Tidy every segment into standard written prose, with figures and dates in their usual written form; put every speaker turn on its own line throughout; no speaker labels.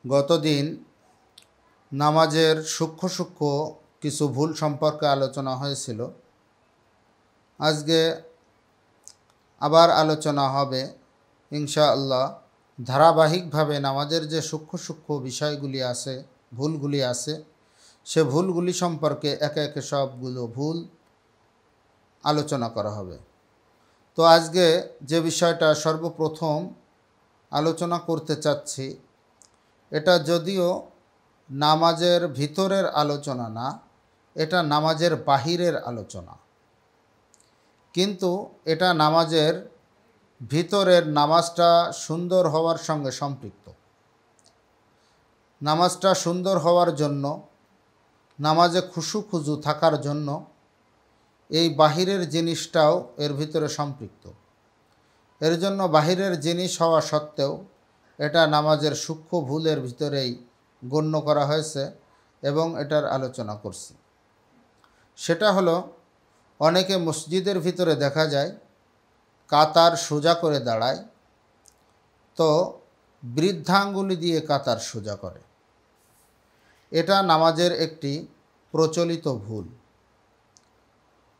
গতদিন নামাজের সূক্ষ্ম সূক্ষ্ম কিছু ভুল সম্পর্কে আলোচনা হয়েছিল। আজকে আবার আলোচনা হবে ইনশাআল্লাহ। ধারাবাহিকভাবে নামাজের যে সূক্ষ্ম সূক্ষ্ম বিষয়গুলি আছে, ভুলগুলি আছে, সে ভুলগুলি সম্পর্কে একে একে সবগুলো ভুল আলোচনা করা হবে। তো আজকে যে বিষয়টা সর্বপ্রথম আলোচনা করতে চাচ্ছি, এটা যদিও নামাজের ভিতরের আলোচনা না, এটা নামাজের বাহিরের আলোচনা, কিন্তু এটা নামাজের ভিতরের নামাজটা সুন্দর হওয়ার সঙ্গে সম্পৃক্ত। নামাজটা সুন্দর হওয়ার জন্য, নামাজে খুশু খুজু থাকার জন্য এই বাহিরের জিনিসটাও এর ভিতরে সম্পৃক্ত। এর জন্য বাহিরের জিনিস হওয়া সত্ত্বেও এটা নামাজের সূক্ষ্ম ভুলের ভিতরেই গণ্য করা হয়েছে এবং এটার আলোচনা করছি। সেটা হলো, অনেকে মসজিদের ভিতরে দেখা যায় কাতার সোজা করে দাঁড়ায়, তো বৃদ্ধাঙ্গুলি দিয়ে কাতার সোজা করে। এটা নামাজের একটি প্রচলিত ভুল।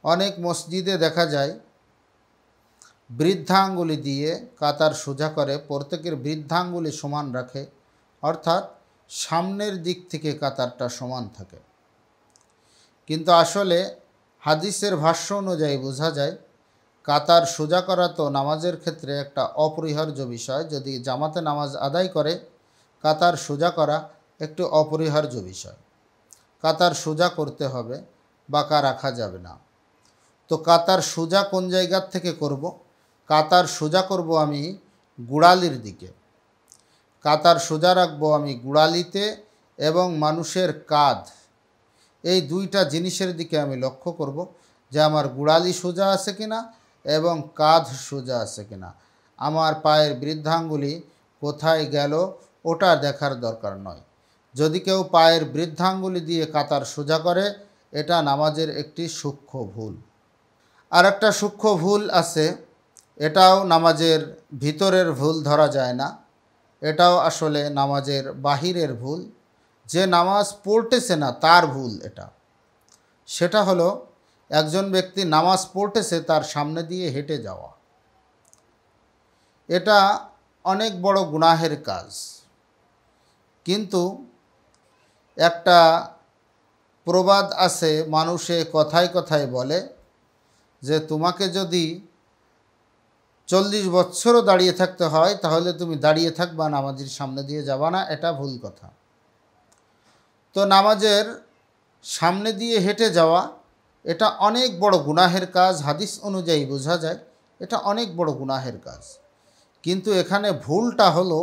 অনেক মসজিদে দেখা যায় বৃদ্ধাঙ্গুলি দিয়ে কাতার সোজা করে, প্রত্যেকের বৃদ্ধাঙ্গুলি সমান রাখে, অর্থাৎ সামনের দিক থেকে কাতারটা সমান থাকে। কিন্তু আসলে হাদিসের ভাষ্য অনুযায়ী বোঝা যায় কাতার সোজা করা তো নামাজের ক্ষেত্রে একটা অপরিহার্য বিষয়। যদি জামাতে নামাজ আদায় করে, কাতার সোজা করা একটি অপরিহার্য বিষয়। কাতার সোজা করতে হবে, বাঁকা রাখা যাবে না। তো কাতার সোজা কোন জায়গার থেকে করব? কাতার সোজা করব আমি গুড়ালির দিকে। কাতার সোজা রাখবো আমি গুড়ালিতে এবং মানুষের কাঁধ, এই দুইটা জিনিসের দিকে আমি লক্ষ্য করব যে আমার গুড়ালি সোজা আছে কিনা এবং কাঁধ সোজা আছে কিনা। আমার পায়ের বৃদ্ধাঙ্গুলি কোথায় গেল ওটা দেখার দরকার নয়। যদি কেউ পায়ের বৃদ্ধাঙ্গুলি দিয়ে কাতার সোজা করে, এটা নামাজের একটি সূক্ষ্ম ভুল। আর একটা সূক্ষ্ম ভুল আছে, এটাও নামাজের ভিতরের ভুল ধরা যায় না, এটাও আসলে নামাজের বাহিরের ভুল। যে নামাজ পড়তেছে না তার ভুল এটা। সেটা হলো, একজন ব্যক্তি নামাজ পড়তেছে, তার সামনে দিয়ে হেঁটে যাওয়া। এটা অনেক বড় গুনাহের কাজ। কিন্তু একটা প্রবাদ আছে, মানুষে কথায় কথায় বলে যে তোমাকে যদি 40 বছরও দাঁড়িয়ে থাকতে হয় তাহলে তুমি দাঁড়িয়ে থাকবা, নামাজের সামনে দিয়ে যাবা না। এটা ভুল কথা। তো নামাজের সামনে দিয়ে হেঁটে যাওয়া এটা অনেক বড় গুনাহের কাজ। হাদিস অনুযায়ী বোঝা যায় এটা অনেক বড় গুনাহের কাজ। কিন্তু এখানে ভুলটা হলো,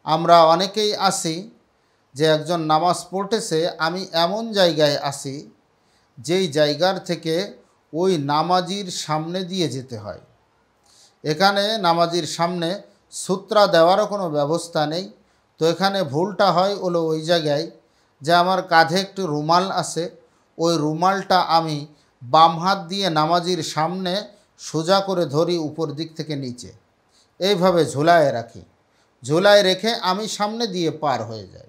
আমরা অনেকেই আসি যে একজন নামাজ পড়তেছে, আমি এমন জায়গায় আসি যেই জায়গার থেকে ওই নামাজির সামনে দিয়ে যেতে হয়। এখানে নামাজির সামনে সূত্রা দেওয়ারও কোনো ব্যবস্থা নেই। তো এখানে ভুলটা হয় হলো ওই জায়গায় যে আমার কাঁধে একটু রুমাল আছে, ওই রুমালটা আমি বাম হাত দিয়ে নামাজির সামনে সোজা করে ধরি উপর দিক থেকে নিচে, এইভাবে ঝোলায় রাখি। ঝোলায় রেখে আমি সামনে দিয়ে পার হয়ে যাই।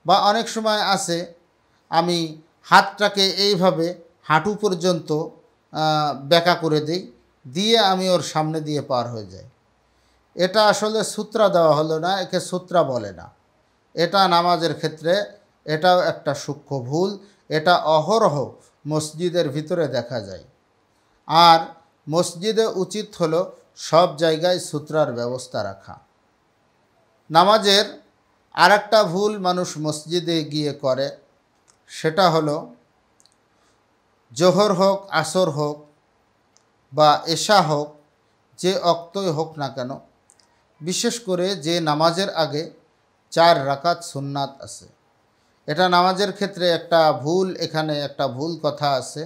বা অনেক সময় আছে আমি হাতটাকে এইভাবে হাঁটু পর্যন্ত বেঁকা করে দিই, দিয়ে আমি ওর সামনে দিয়ে পার হয়ে যাই। এটা আসলে সূত্রা দেওয়া হলো না, একে সূত্রা বলে না। এটা নামাজের ক্ষেত্রে এটাও একটা সূক্ষ্ম ভুল। এটা অহরহ মসজিদের ভিতরে দেখা যায়। আর মসজিদে উচিত হলো সব জায়গায় সূত্রার ব্যবস্থা রাখা। নামাজের আর একটা ভুল মানুষ মসজিদে গিয়ে করে, সেটা হলো জোহর হোক, আসর হোক বা এশা হোক, যে অক্তই হোক না কেন, বিশেষ করে যে নামাজের আগে 4 রাকাত সুন্নাত আছে। এটা নামাজের ক্ষেত্রে একটা ভুল। এখানে একটা ভুল কথা আছে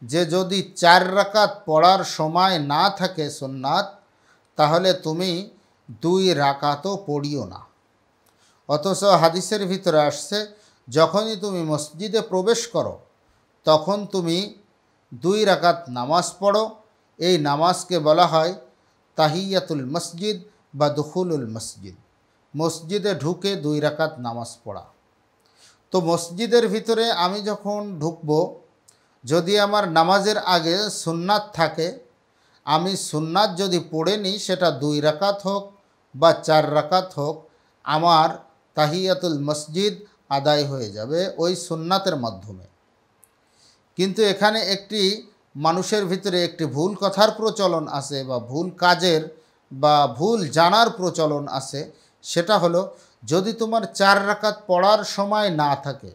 যে যদি 4 রাকাত পড়ার সময় না থাকে সুন্নাত, তাহলে তুমি 2 রাকাতও পড়িও না। অথচ হাদিসের ভিতরে আসছে যখনই তুমি মসজিদে প্রবেশ করো তখন তুমি 2 রাকাত নামাজ পড়ো। এই নামাজকে বলা হয় তাহিয়াতুল মসজিদ বা দুখুলুল মসজিদ। মসজিদে ঢুকে 2 রাকাত নামাজ পড়া। তো মসজিদের ভিতরে আমি যখন ঢুকব, যদি আমার নামাজের আগে সুন্নাত থাকে, আমি সুন্নাত যদি পড়ে নিই, সেটা 2 রাকাত হোক বা 4 রাকাত হোক, আমার তাহিয়াতুল মসজিদ আদায় হয়ে যাবে ওই সুন্নাতের মাধ্যমে। কিন্তু এখানে একটি মানুষের ভিতরে একটি ভুল কথার প্রচলন আছে বা ভুল কাজের বা ভুল জানার প্রচলন আছে। সেটা হলো, যদি তোমার 4 রাকাত পড়ার সময় না থাকে,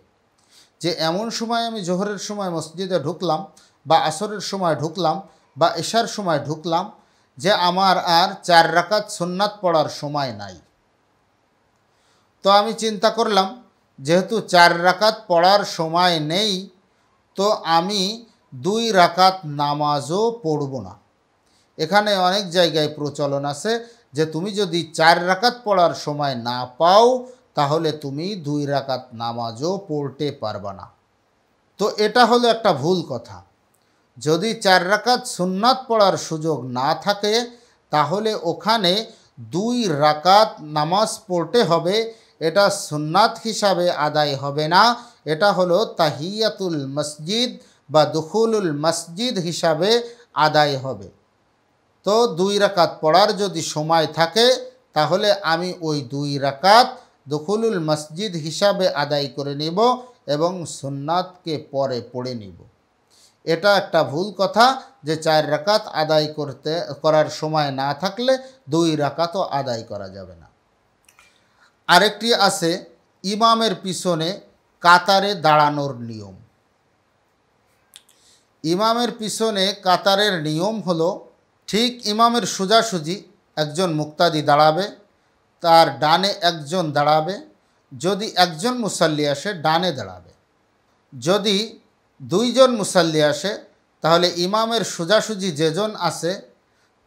যে এমন সময় আমি জোহরের সময় মসজিদে ঢুকলাম বা আসরের সময় ঢুকলাম বা এশার সময় ঢুকলাম, যে আমার আর 4 রাকাত সুন্নাত পড়ার সময় নাই। তো আমি চিন্তা করলাম, যেহেতু 4 রাকাত পড়ার সময় নেই, তো আমি 2 রাকাত নামাজও পড়ব না। এখানে অনেক জায়গায় প্রচলন আছে যে তুমি যদি 4 রাকাত পড়ার সময় না পাও, তাহলে তুমি 2 রাকাত নামাজও পড়তে পারবা না। তো এটা হলো একটা ভুল কথা। যদি 4 রাকাত সুন্নাত পড়ার সুযোগ না থাকে, তাহলে ওখানে 2 রাকাত নামাজ পড়তে হবে। এটা সুন্নাত হিসাবে আদায় হবে না, এটা হলো তাহিয়াতুল মসজিদ বা দুখুলুল মসজিদ হিসাবে আদায় হবে। তো 2 রাকাত পড়ার যদি সময় থাকে, তাহলে আমি ওই 2 রাকাত দুখুলুল মসজিদ হিসাবে আদায় করে নিব এবং সুন্নাতকে পরে পড়ে নিব। এটা একটা ভুল কথা যে 4 রাকাত আদায় করার সময় না থাকলে 2 রাকাতও আদায় করা যাবে না। আরেকটি আছে ইমামের পিছনে কাতারে দাঁড়ানোর নিয়ম। ইমামের পিছনে কাতারের নিয়ম হলো, ঠিক ইমামের সোজাসুজি একজন মুক্তাদি দাঁড়াবে, তার ডানে একজন দাঁড়াবে। যদি একজন মুসাল্লি আসে, ডানে দাঁড়াবে। যদি 2 জন মুসাল্লি আসে, তাহলে ইমামের সোজাসুজি যেজন আছে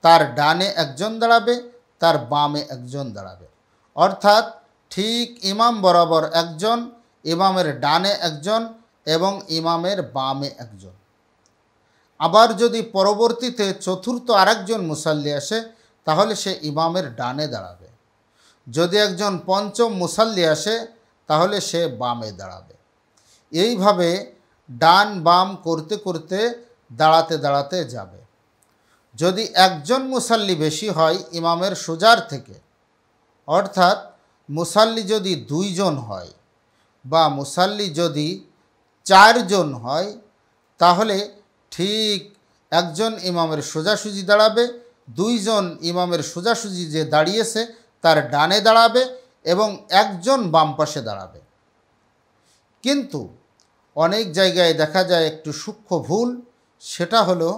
তার ডানে একজন দাঁড়াবে, তার বামে একজন দাঁড়াবে। অর্থাৎ ঠিক ইমাম বরাবর একজন, ইমামের ডানে একজন এবং ইমামের বামে একজন। আবার যদি পরবর্তীতে চতুর্থ আরেকজন মুসাল্লি আসে, তাহলে সে ইমামের ডানে দাঁড়াবে। যদি একজন পঞ্চম মুসাল্লি আসে, তাহলে সে বামে দাঁড়াবে। এইভাবে ডান বাম করতে করতে দাঁড়াতে দাঁড়াতে যাবে। যদি একজন মুসাল্লি বেশি হয় ইমামের সোজার থেকে, অর্থাৎ মুসাল্লি যদি 2 জন হয় বা মুসাল্লি যদি 4 জন হয়, তাহলে ঠিক একজন ইমামের সোজাসুজি দাঁড়াবে, 2 জন ইমামের সোজাসুজি যে দাঁড়িয়েছে তার ডানে দাঁড়াবে এবং একজন বাম পাশে দাঁড়াবে। কিন্তু অনেক জায়গায় দেখা যায় একটু সূক্ষ্ম ভুল। সেটা হলো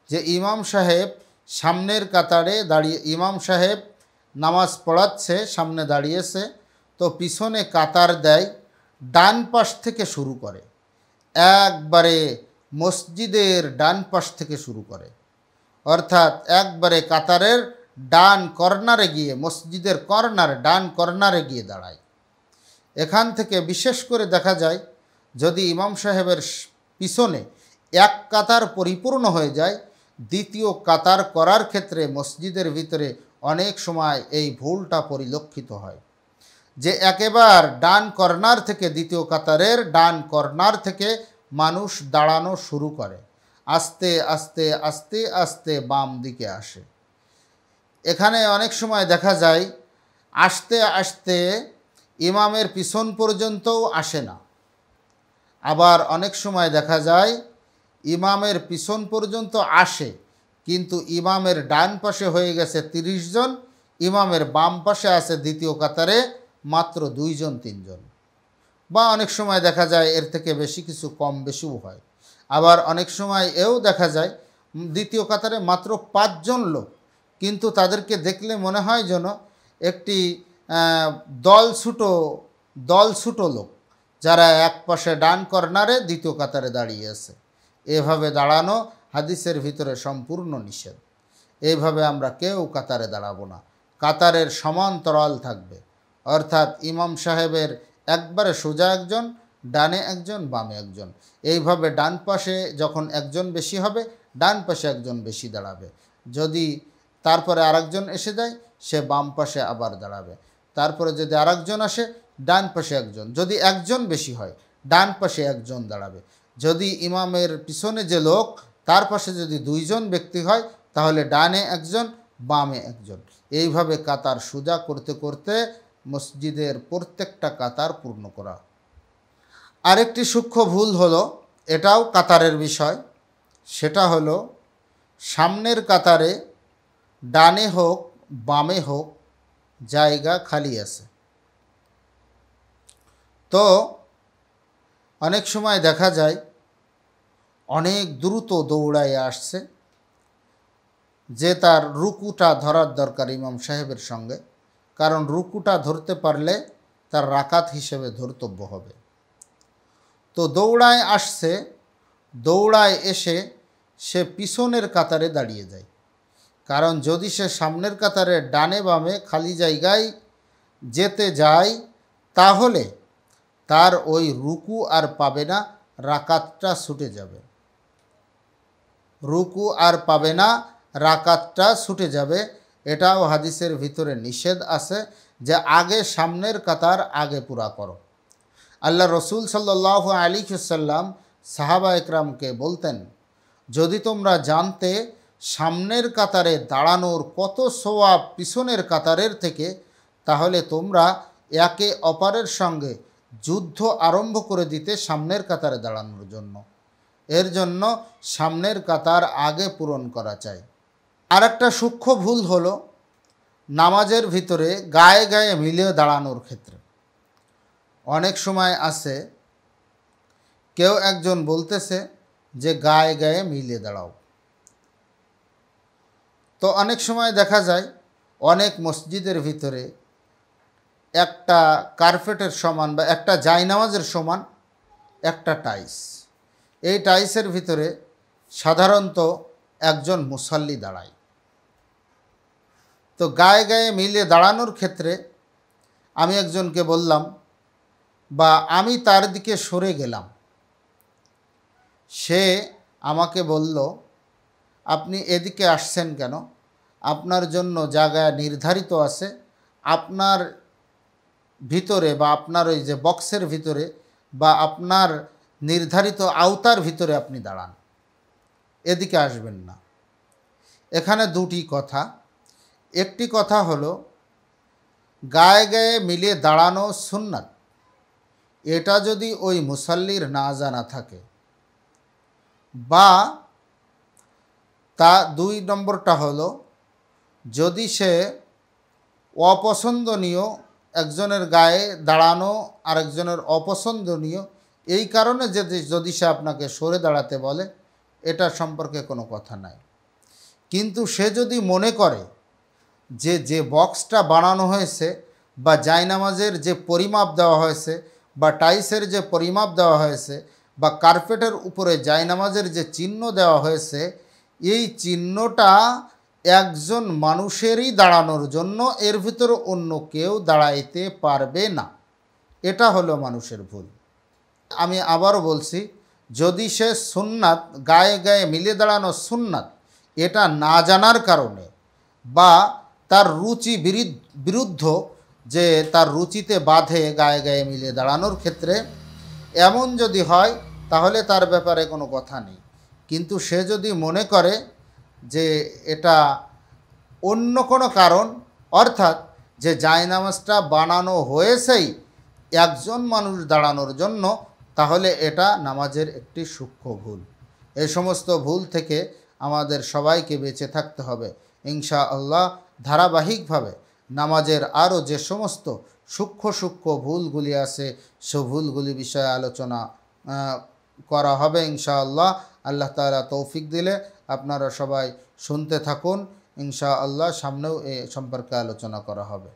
যে ইমাম সাহেব সামনের কাতারে দাঁড়িয়ে, ইমাম সাহেব নামাজ পড়াচ্ছে, সামনে দাঁড়িয়েছে, তো পিছনে কাতার দেয়, ডান পাশ থেকে শুরু করে, একবারে মসজিদের ডান পাশ থেকে শুরু করে। অর্থাৎ একবারে কাতারের ডান কর্নারে গিয়ে, মসজিদের কর্নার ডান কর্নারে গিয়ে দাঁড়ায়। এখান থেকে বিশেষ করে দেখা যায়, যদি ইমাম সাহেবের পিছনে এক কাতার পরিপূর্ণ হয়ে যায়, দ্বিতীয় কাতার করার ক্ষেত্রে মসজিদের ভিতরে অনেক সময় এই ভুলটা পরিলক্ষিত হয় যে একেবারে ডান কর্নার থেকে, দ্বিতীয় কাতারের ডান কর্নার থেকে মানুষ দাঁড়ানো শুরু করে, আস্তে আস্তে আস্তে আস্তে বাম দিকে আসে। এখানে অনেক সময় দেখা যায় আস্তে আস্তে ইমামের পিছন পর্যন্তও আসে না। আবার অনেক সময় দেখা যায় ইমামের পিছন পর্যন্ত আসে, কিন্তু ইমামের ডান পাশে হয়ে গেছে 30 জন, ইমামের বাম পাশে আছে দ্বিতীয় কাতারে মাত্র 2 জন 3 জন, বা অনেক সময় দেখা যায় এর থেকে বেশি কিছু কম বেশিও হয়। আবার অনেক সময় এও দেখা যায় দ্বিতীয় কাতারে মাত্র 5 জন লোক, কিন্তু তাদেরকে দেখলে মনে হয় যেন একটি দল ছুটো লোক, যারা এক পাশে ডান কর্নারে দ্বিতীয় কাতারে দাঁড়িয়ে আছে। এভাবে দাঁড়ানো হাদিসের ভিতরে সম্পূর্ণ নিষেধ। এইভাবে আমরা কেউ কাতারে দাঁড়াবো না। কাতারের সমান্তরাল থাকবে, অর্থাৎ ইমাম সাহেবের একবারে সোজা একজন, ডানে একজন, বামে একজন। এইভাবে ডান পাশে যখন একজন বেশি হবে, ডান পাশে একজন বেশি দাঁড়াবে। যদি তারপরে আরেকজন এসে যায়, সে বাম পাশে আবার দাঁড়াবে। তারপরে যদি আরেকজন আসে ডান পাশে একজন, যদি একজন বেশি হয় ডান পাশে একজন দাঁড়াবে। যদি ইমামের পিছনে যে লোক তার পাশে যদি দুইজন ব্যক্তি হয় তাহলে ডানে একজন বামে একজন। এইভাবে কাতার সোজা করতে করতে মসজিদের প্রত্যেকটা কাতার পূর্ণ করা। আরেকটি সূক্ষ্ম ভুল হলো, এটাও কাতারের বিষয়, সেটা হলো সামনের কাতারে ডানে হোক বামে হোক জায়গা খালি আছে। তো অনেক সময় দেখা যায় অনেক দ্রুত দৌড়ায় আসছে, যে তার রুকুটা ধরার দরকার ইমাম সাহেবের সঙ্গে, কারণ রুকুটা ধরতে পারলে তার রাকাত হিসেবে ধর্তব্য হবে। তো দৌড়ায় আসছে, দৌড়ায় এসে সে পিছনের কাতারে দাঁড়িয়ে যায়, কারণ যদি সে সামনের কাতারে ডানে বামে খালি জায়গায় যেতে যায় তাহলে তার ওই রুকু আর পাবে না, রাকাতটা ছুটে যাবে, রুকু আর পাবে না, রাকাতটা ছুটে যাবে। এটাও হাদিসের ভিতরে নিষেধ আছে যে আগে সামনের কাতার আগে পুরা করো। আল্লাহ রসুল সাল্লাল্লাহু আলাইহি ওয়াসাল্লাম সাহাবা একরামকে বলতেন, যদি তোমরা জানতে সামনের কাতারে দাঁড়ানোর কত সওয়াব পিছনের কাতারের থেকে, তাহলে তোমরা একে অপরের সঙ্গে যুদ্ধ আরম্ভ করে দিতে সামনের কাতারে দাঁড়ানোর জন্য। এর জন্য সামনের কাতার আগে পূরণ করা চাই। আর একটা সূক্ষ্ম ভুল হলো নামাজের ভিতরে গায়ে গায়ে মিলে দাঁড়ানোর ক্ষেত্রে। অনেক সময় আছে কেউ একজন বলতেছে যে গায়ে গায়ে মিলে দাঁড়াও। তো অনেক সময় দেখা যায় অনেক মসজিদের ভিতরে একটা কার্পেটের সমান বা একটা জায়নামাজের সমান একটা টাইলস, এই টাইলসের ভিতরে সাধারণত একজন মুসাল্লি দাঁড়ায়। তো গায়ে গায়ে মিলে দাঁড়ানোর ক্ষেত্রে আমি একজনকে বললাম বা আমি তার দিকে সরে গেলাম, সে আমাকে বলল, আপনি এদিকে আসছেন কেন? আপনার জন্য জায়গা নির্ধারিত আছে, আপনার ভিতরে বা আপনার ওই যে বক্সের ভিতরে বা আপনার নির্ধারিত আওতার ভিতরে আপনি দাঁড়ান, এদিকে আসবেন না। এখানে দুটি কথা। একটি কথা হলো গায়ে গায়ে মিলে দাঁড়ানো সুন্নাত, এটা যদি ওই মুসাল্লির না জানা থাকে, বা তা দুই নম্বরটা হলো যদি সে অপছন্দনীয়, একজনের গায়ে দাঁড়ানো আরেকজনের অপছন্দনীয়, এই কারণে যদি সে আপনাকে সরে দাঁড়াতে বলে, এটা সম্পর্কে কোনো কথা নাই। কিন্তু সে যদি মনে করে যে যে বক্সটা বানানো হয়েছে বা জায়নামাজের যে পরিমাপ দেওয়া হয়েছে বা টাইলসের যে পরিমাপ দেওয়া হয়েছে বা কার্পেটের উপরে জায়নামাজের যে চিহ্ন দেওয়া হয়েছে, এই চিহ্নটা একজন মানুষেরই দাঁড়ানোর জন্য, এর ভিতরে অন্য কেউ দাঁড়াইতে পারবে না, এটা হলো মানুষের ভুল। আমি আবারও বলছি, যদি সে সুন্নাত গায়ে গায়ে মিলে দাঁড়ানো সুন্নাত এটা না জানার কারণে বা তার রুচি বিরুদ্ধ, যে তার রুচিতে বাধে গায়ে গায়ে মিলে দাঁড়ানোর ক্ষেত্রে, এমন যদি হয় তাহলে তার ব্যাপারে কোনো কথা নেই। কিন্তু সে যদি মনে করে যে এটা অন্য কোনো কারণ, অর্থাৎ যে জায়নামাজটা বানানো হয়েছেই একজন মানুষ দাঁড়ানোর জন্য, তাহলে এটা নামাজের একটি সূক্ষ্ম ভুল। এই সমস্ত ভুল থেকে আমাদের সবাইকে বেঁচে থাকতে হবে ইনশাআল্লাহ। ধারাবাহিকভাবে নামাজের আরও যে সমস্ত সূক্ষ্ম সূক্ষ্ম ভুলগুলি আছে সে ভুলগুলি বিষয়ে আলোচনা করা হবে ইনশাআল্লাহ। আল্লাহ তাআলা তৌফিক দিলে আপনারা সবাই শুনতে থাকুন ইনশাআল্লাহ, সামনেও এ সম্পর্কে আলোচনা করা হবে।